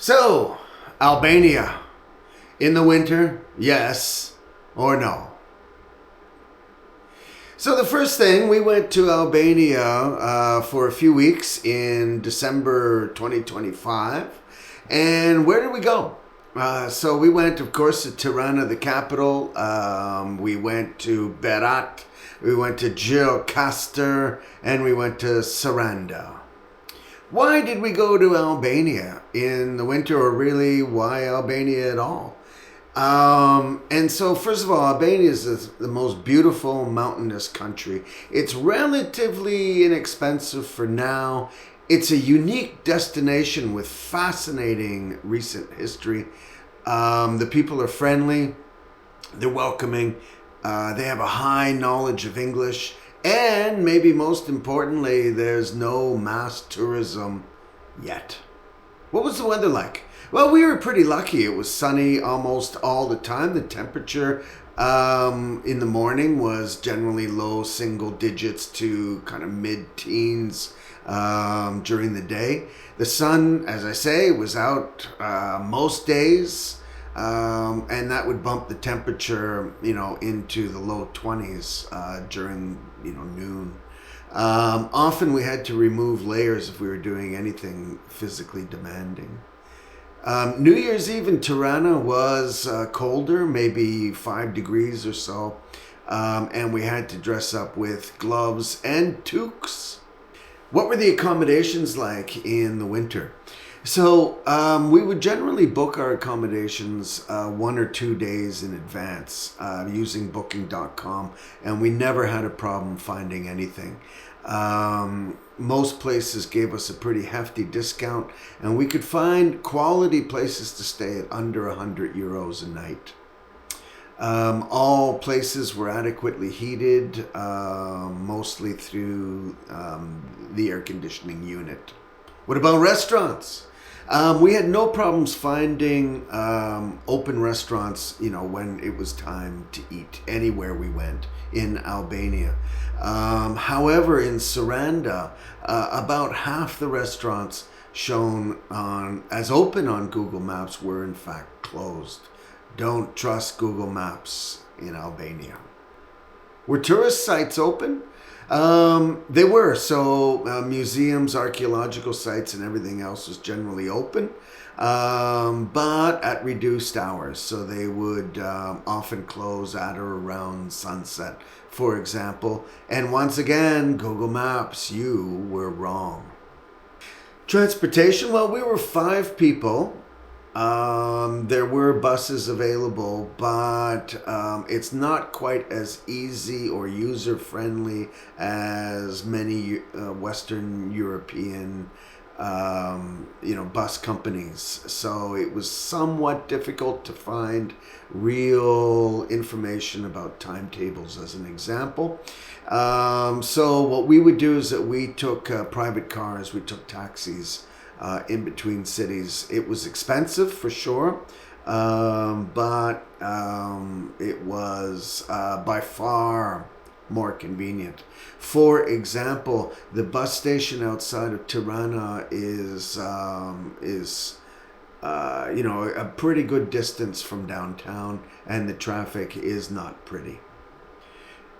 So, Albania. In the winter, yes or no? So the first thing, we went to Albania for a few weeks in December 2025. And where did we go? So we went, of course, to Tirana, the capital. We went to Berat. We went to Gjirokastër. And we went to Saranda. Why did we go to Albania in the winter, or really why Albania at all? And so, first of all, Albania is the most beautiful mountainous country. It's relatively inexpensive for now. It's a unique destination with fascinating recent history. The people are friendly. They're welcoming. They have a high knowledge of English. And maybe most importantly, there's no mass tourism yet. What was the weather like? Well, we were pretty lucky. It was sunny almost all the time. The temperature in the morning was generally low single digits to kind of mid-teens during the day. The sun, as I say, was out most days. And that would bump the temperature, into the low 20s during, noon. Often we had to remove layers if we were doing anything physically demanding. New Year's Eve in Tirana was colder, maybe 5 degrees or so. And we had to dress up with gloves and toques. What were the accommodations like in the winter? So we would generally book our accommodations 1 or 2 days in advance using booking.com, and we never had a problem finding anything. Most places gave us a pretty hefty discount, and we could find quality places to stay at under €100 a night. All places were adequately heated, mostly through the air conditioning unit. What about restaurants? We had no problems finding open restaurants, when it was time to eat anywhere we went in Albania. However, in Saranda, about half the restaurants shown as open on Google Maps were in fact closed. Don't trust Google Maps in Albania. Were tourist sites open? They were. So museums, archaeological sites, and everything else was generally open, but at reduced hours. So they would often close at or around sunset, for example. And once again, Google Maps, you were wrong. Transportation, well, we were 5 people. There were buses available, but it's not quite as easy or user-friendly as many Western European, bus companies. So it was somewhat difficult to find real information about timetables, as an example. So what we would do is that we took private cars, we took taxis in between cities. It was expensive for sure, but it was by far more convenient. For example, the bus station outside of Tirana is a pretty good distance from downtown, and the traffic is not pretty.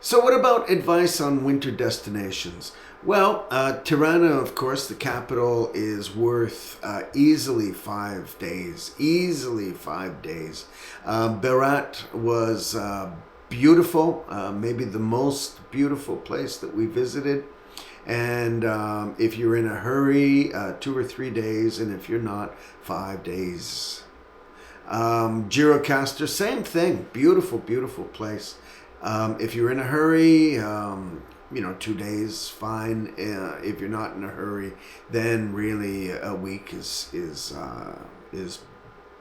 So what about advice on winter destinations? Well, Tirana, of course, the capital, is worth easily 5 days. Berat was beautiful, maybe the most beautiful place that we visited. And if you're in a hurry, 2 or 3 days, and if you're not, 5 days. Gjirokastër, same thing. Beautiful, beautiful place. If you're in a hurry, 2 days, fine. If you're not in a hurry, then really a week is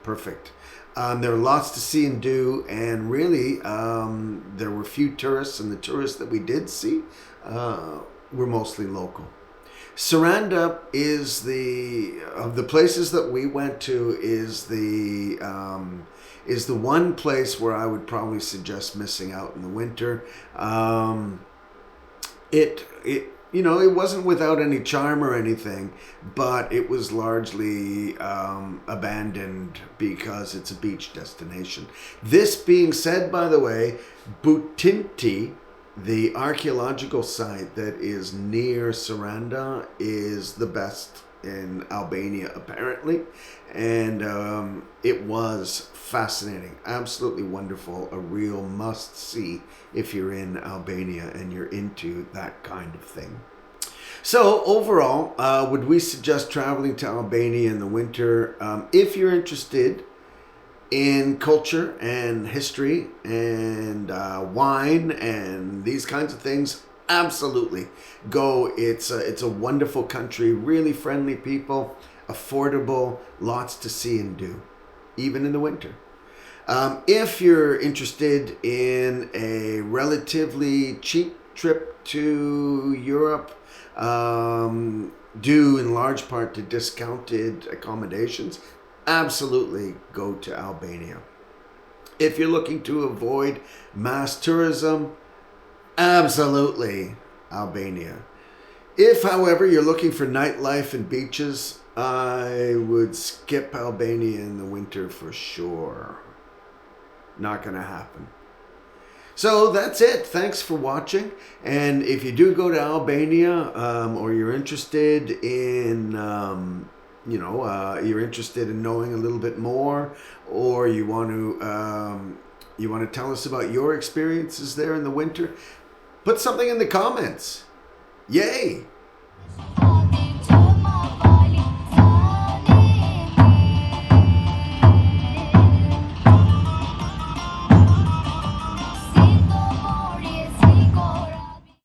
perfect. There are lots to see and do, and really there were few tourists, and the tourists that we did see were mostly local. Saranda is of the places that we went to, is the one place where I would probably suggest missing out in the winter. It it wasn't without any charm or anything, but it was largely abandoned because it's a beach destination. This being said, by the way, Butinti, the archaeological site that is near Saranda, is the best in Albania, apparently. And it was fascinating, absolutely wonderful, a real must-see if you're in Albania and you're into that kind of thing. So overall, would we suggest traveling to Albania in the winter? If you're interested in culture and history and wine and these kinds of things, absolutely go. It's a wonderful country, really friendly people, affordable, lots to see and do, even in the winter. If you're interested in a relatively cheap trip to Europe, due in large part to discounted accommodations, absolutely go to Albania. If you're looking to avoid mass tourism, absolutely Albania. If, however, you're looking for nightlife and beaches, I would skip Albania in the winter for sure. Not going to happen. So that's it. Thanks for watching. And if you do go to Albania, or you're interested in, you're interested in knowing a little bit more, or you want to tell us about your experiences there in the winter, put something in the comments. Yay!